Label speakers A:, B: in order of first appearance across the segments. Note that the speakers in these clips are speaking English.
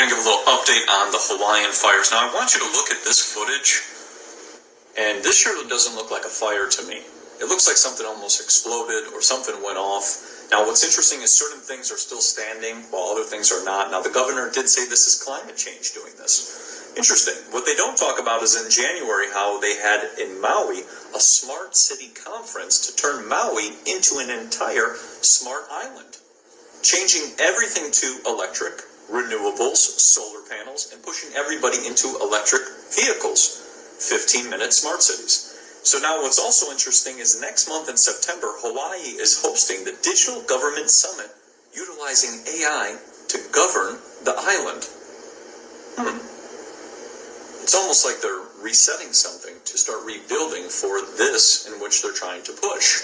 A: to give a little update on the Hawaiian fires. Now, I want you to look at this footage, and this surely doesn't look like a fire to me. It looks like something almost exploded or something went off. Now, what's interesting is certain things are still standing while other things are not. Now, the governor did say this is climate change doing this. Interesting. What they don't talk about is in January how they had in Maui a smart city conference to turn Maui into an entire smart island, changing everything to electric, renewables, solar panels, and pushing everybody into electric vehicles. 15-minute smart cities. So now what's also interesting is next month in September, Hawaii is hosting the Digital Government Summit, utilizing AI to govern the island. It's almost like they're resetting something to start rebuilding for this in which they're trying to push.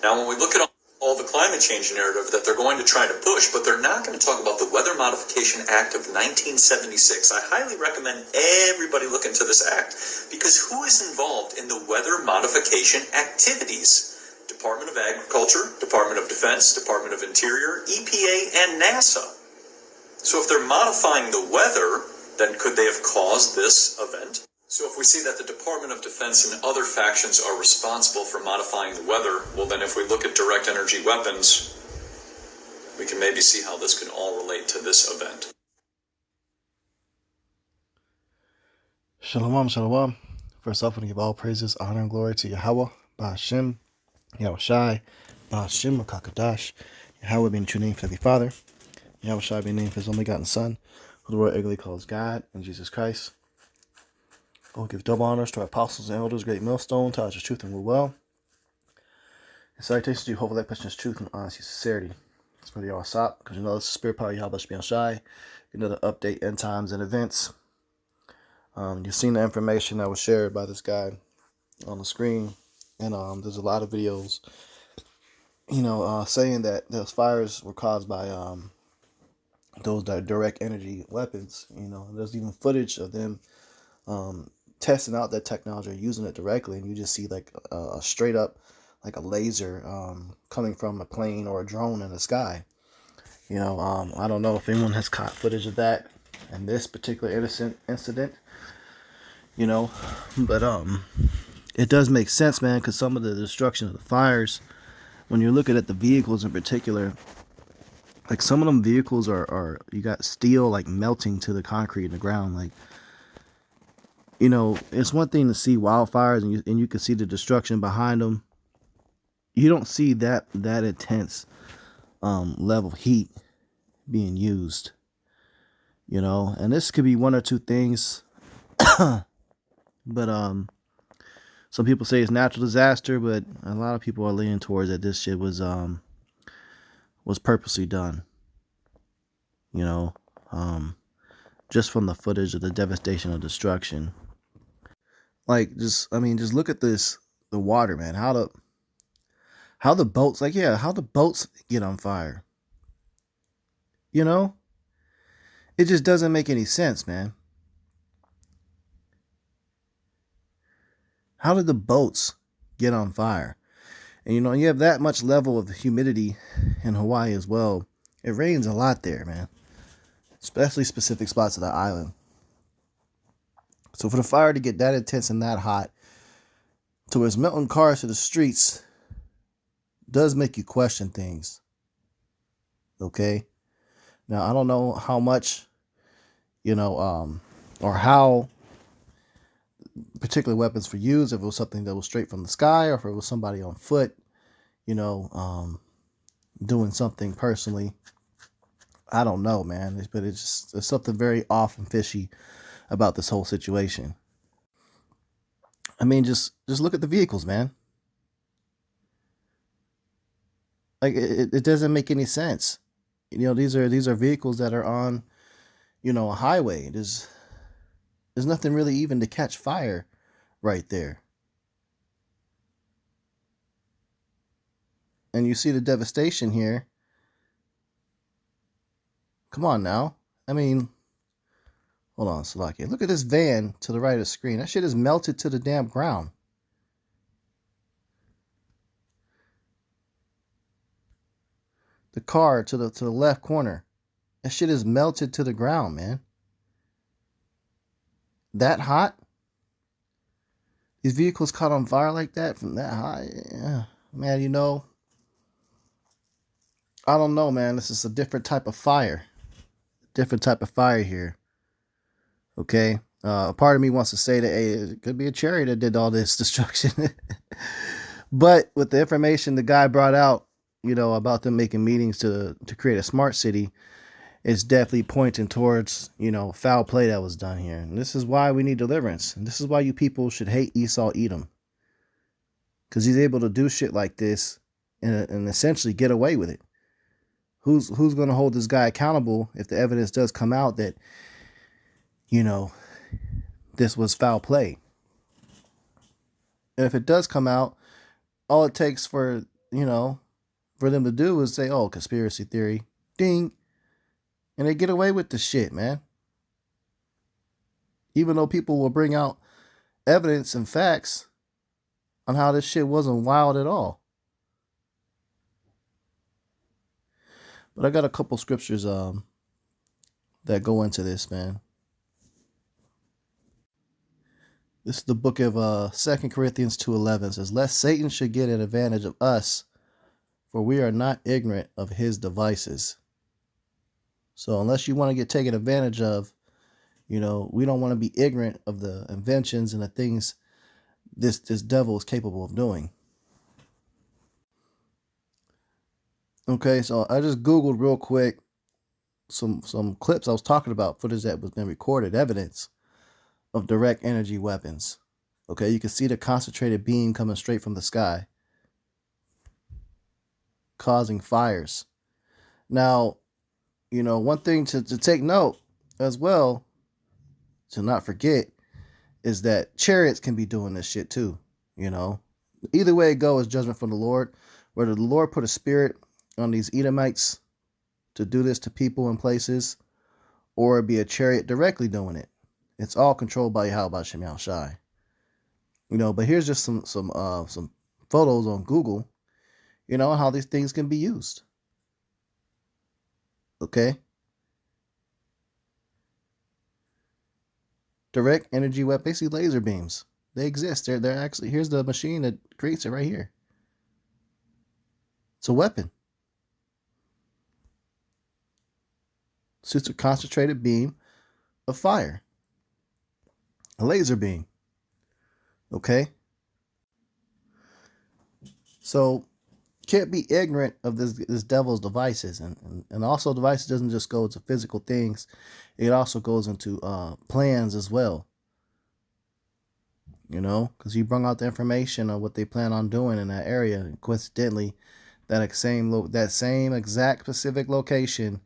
A: Now, when we look at all the climate change narrative that they're going to try to push, but they're not going to talk about the Weather Modification Act of 1976. I highly recommend everybody look into this act, because who is involved in the weather modification activities? Department of Agriculture, Department of Defense, Department of Interior, EPA, and NASA. So if they're modifying the weather, then could they have caused this event? So if we see that the Department of Defense and other factions are responsible for modifying the weather, well then if we look at direct energy weapons, we can maybe see how this can all relate to this event.
B: Shalom, shalom. First off, I want to give all praises, honor, and glory to Yahweh, Ba'ashem, Yahushai, Ba'ashem, Makakadash, Yahweh being the true name for the Father, Yahushai being named for his only begotten Son, who the world eagerly calls God, and Jesus Christ. We'll give double honors to our apostles and elders, great millstone, to us truth and will well. And salutations to you, hopefully that question is truth and honesty, sincerity. It's for the all stop, because you know this is spirit power, Yahweh being shy. Another update, end times and events. You've seen the information that was shared by this guy on the screen, and there's a lot of videos, saying that those fires were caused by those direct energy weapons. There's even footage of them testing out that technology or using it directly, and you just see like a straight up like a laser coming from a plane or a drone in the sky. I don't know if anyone has caught footage of that in this particular incident, but it does make sense, man, because some of the destruction of the fires, when you're looking at the vehicles in particular, like some of them vehicles are you got steel like melting to the concrete in the ground. Like, it's one thing to see wildfires and you can see the destruction behind them. You don't see that intense level of heat being used, and this could be one or two things. But some people say it's natural disaster, but a lot of people are leaning towards that this shit was purposely done. Just from the footage of the devastation of destruction. Like, just look at this, the water, man. How the boats, how the boats get on fire. It just doesn't make any sense, man. How did the boats get on fire? And you have that much level of humidity in Hawaii as well. It rains a lot there, man. Especially specific spots of the island. So for the fire to get that intense and that hot, to where it's melting cars to the streets, does make you question things. Okay? Now, I don't know how much, or how particular weapons were used, if it was something that was straight from the sky, or if it was somebody on foot, doing something personally. I don't know, man. But there's something very off and fishy about this whole situation. Just look at the vehicles, man. Like, it doesn't make any sense. These are vehicles that are on, a highway. There's nothing really even to catch fire right there. And you see the devastation here. Come on now. Hold on, Salakia. Look at this van to the right of the screen. That shit is melted to the damn ground. The car to the left corner That shit is melted to the ground, man. That hot? These vehicles caught on fire like that from that high? Yeah. Man, I don't know, man. This is a different type of fire. Different type of fire here. Okay? A part of me wants to say that, hey, it could be a chariot that did all this destruction. But with the information the guy brought out, about them making meetings to create a smart city, it's definitely pointing towards, foul play that was done here. And this is why we need deliverance. And this is why you people should hate Esau Edom. Because he's able to do shit like this and essentially get away with it. Who's going to hold this guy accountable if the evidence does come out that, this was foul play? And if it does come out, all it takes for them to do is say, oh, conspiracy theory, ding. And they get away with the shit, man. Even though people will bring out evidence and facts on how this shit wasn't wild at all. But I got a couple scriptures that go into this, man. This is the book of 2 Corinthians 2:11. It says, lest Satan should get an advantage of us, for we are not ignorant of his devices. So unless you want to get taken advantage of, we don't want to be ignorant of the inventions and the things this devil is capable of doing. Okay, so I just Googled real quick some clips I was talking about, footage that was been recorded, evidence of direct energy weapons. Okay, you can see the concentrated beam coming straight from the sky, causing fires. Now, one thing to take note as well, to not forget, is that chariots can be doing this shit too. Either way it goes is judgment from the Lord. Whether the Lord put a spirit on these Edomites to do this to people and places, or it be a chariot directly doing it. It's all controlled by Yahweh Shem Yahushai. But here's just some photos on Google, how these things can be used. Okay? Direct energy weapon, basically laser beams. They exist. They're actually, here's the machine that creates it right here. It's a weapon. So it's a concentrated beam of fire. A laser beam. Okay? So can't be ignorant of this devil's devices, and also devices doesn't just go to physical things, it also goes into plans as well, because he brought out the information of what they plan on doing in that area, and coincidentally that same exact specific location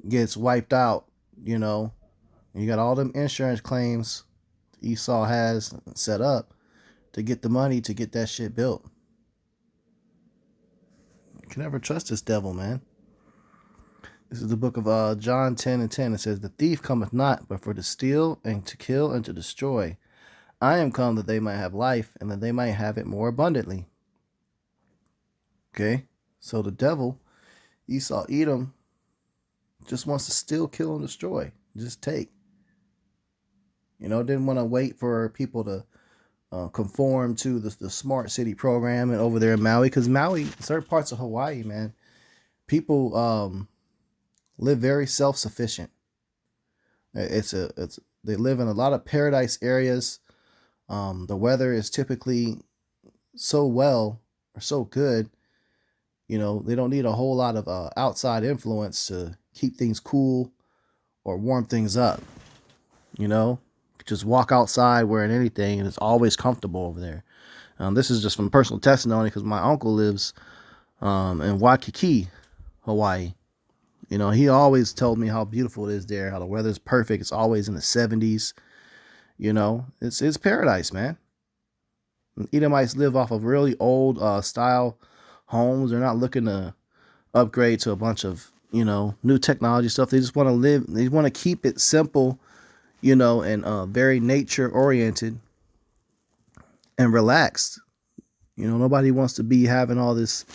B: gets wiped out. You got all them insurance claims Esau has set up to get the money to get that shit built. You can never trust this devil, man. This is the book of John 10:10. It says, the thief cometh not, but for to steal and to kill and to destroy. I am come that they might have life, and that they might have it more abundantly. Okay? So the devil, Esau Edom, just wants to steal, kill, and destroy. Just take. Didn't want to wait for people to conform to the smart city program and over there in Maui, because Maui, certain parts of Hawaii, man, people live very self-sufficient. They live in a lot of paradise areas. The weather is typically so good. They don't need a whole lot of outside influence to keep things cool or warm things up. Just walk outside wearing anything and it's always comfortable over there. This is just from personal testimony, because my uncle lives in Waikiki, Hawaii. He always told me how beautiful it is there, how the weather's perfect. It's always in the 70s. It's paradise, man. And Edomites live off of really old style homes. They're not looking to upgrade to a bunch of, new technology stuff. They just want to live. They want to keep it simple, and very nature oriented and relaxed. You know, nobody wants to be having all this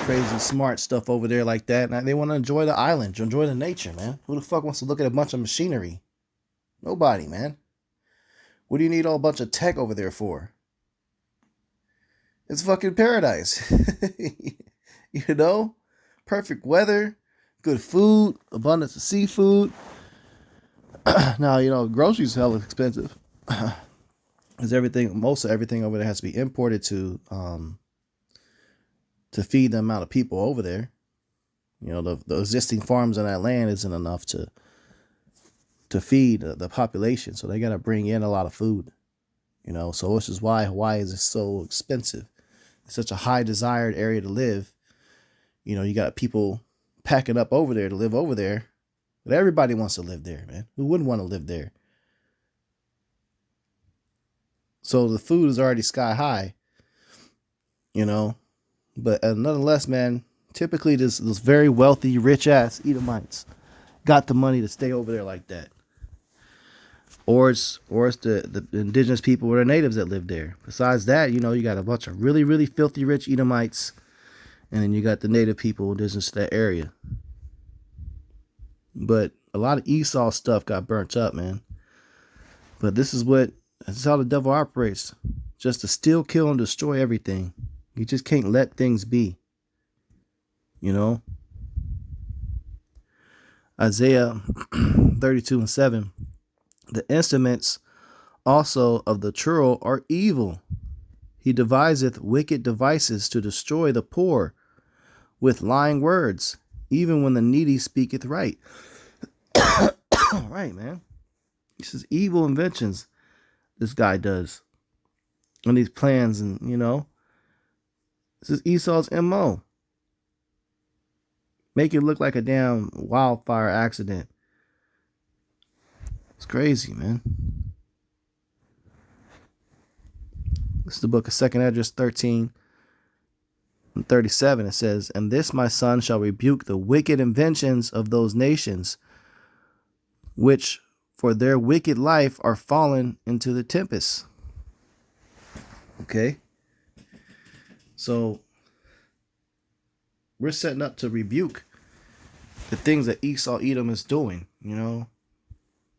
B: crazy smart stuff over there like that. And they want to enjoy the island, enjoy the nature, man. Who the fuck wants to look at a bunch of machinery? Nobody, man. What do you need all a bunch of tech over there for? It's fucking paradise. You know? Perfect weather, good food, abundance of seafood. Now, you know, groceries hell expensive. Because most of everything over there has to be imported to feed the amount of people over there. You know, the existing farms on that land isn't enough to feed the population, so they got to bring in a lot of food. You know, so this is why Hawaii is so expensive. It's such a high desired area to live. You know, you got people packing up over there to live over there, but everybody wants to live there, man. Who wouldn't want to live there? So the food is already sky high, you know. But nonetheless, man, typically those very wealthy, rich-ass Edomites got the money to stay over there like that. Or it's the indigenous people or the natives that live there. Besides that, you know, you got a bunch of really, really filthy rich Edomites, and then you got the native people indigenous to that area. But a lot of Esau stuff got burnt up, man. But this is how the devil operates. Just to steal, kill, and destroy everything. You just can't let things be. You know? Isaiah 32:7. The instruments also of the churl are evil. He deviseth wicked devices to destroy the poor with lying words, even when the needy speaketh right. Right, man. This is evil inventions this guy does. And these plans, and you know, this is Esau's MO. Make it look like a damn wildfire accident. It's crazy, man. This is the book of 2nd Esdras 13:37. It says, "And this my son shall rebuke the wicked inventions of those nations, which for their wicked life are fallen into the tempest." Okay? So, we're setting up to rebuke the things that Esau Edom is doing, you know?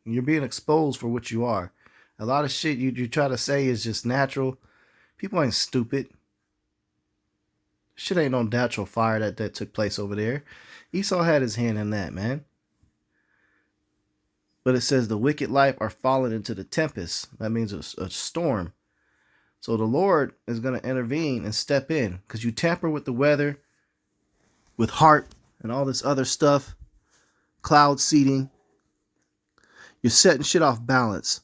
B: You're being exposed for what you are. A lot of shit you try to say is just natural. People ain't stupid. Shit ain't no natural fire that took place over there. Esau had his hand in that, man. But it says the wicked life are fallen into the tempest. That means a storm. So the Lord is going to intervene and step in, because you tamper with the weather, with HAARP and all this other stuff, cloud seeding. You're setting shit off balance.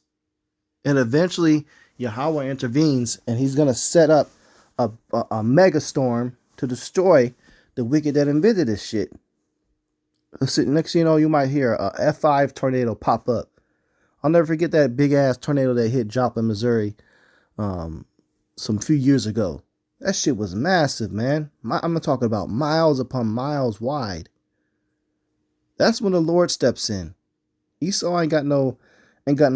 B: And eventually Yahweh intervenes, and he's going to set up a mega storm to destroy the wicked that invented this shit. Next thing you know, you might hear a F5 tornado pop up. I'll never forget that big ass tornado that hit Joplin, Missouri, some few years ago. That shit was massive, man. I'm talking about miles upon miles wide. That's when the Lord steps in. Esau ain't got no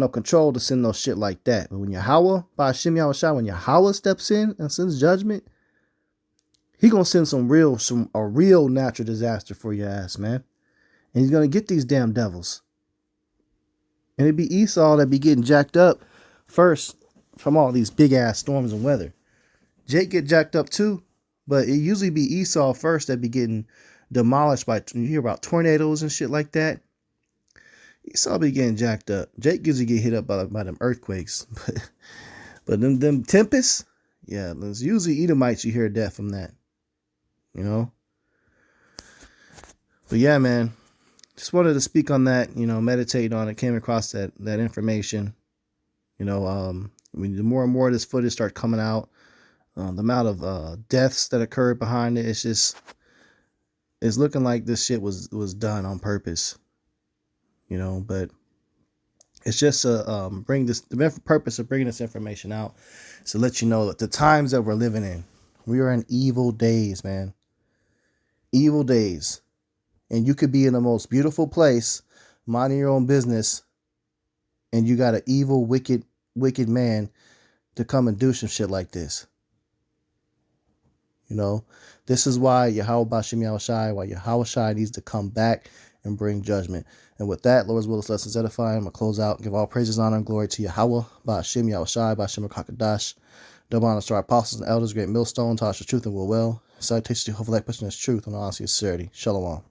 B: control to send no shit like that. But when Yahweh, by Hashem Yahushua, when Yahweh steps in and sends judgment, he gonna send a real natural disaster for your ass, man. And he's gonna get these damn devils. And it'd be Esau that be getting jacked up first from all these big ass storms and weather. Jake get jacked up too, but it usually be Esau first that be getting demolished by, you hear about tornadoes and shit like that. Esau be getting jacked up. Jake usually get hit up by them earthquakes. But them tempests, yeah, it's usually Edomites you hear death from that. You know? But yeah, man. Just wanted to speak on that, you know, meditate on it, came across that information. You know, the more and more of this footage start coming out, the amount of deaths that occurred behind it, it's looking like this shit was done on purpose. You know, but it's just the purpose of bringing this information out is to let you know that the times that we're living in, we are in evil days, man. Evil days. And you could be in the most beautiful place, minding your own business, and you got an evil, wicked man to come and do some shit like this. You know, this is why Yahweh Bashim Yahushai, why Yahweh Shai needs to come back and bring judgment. And with that, Lord's will is lessons edifying. I'm going to close out and give all praises, honor, and glory to Yahweh, Bashim Yahushai, Bashim Kakadash, double honor to our apostles and elders, great millstone, Tasha truth and will well. Salutations to Jehovah, like person is truth and honesty and sincerity. Shalom.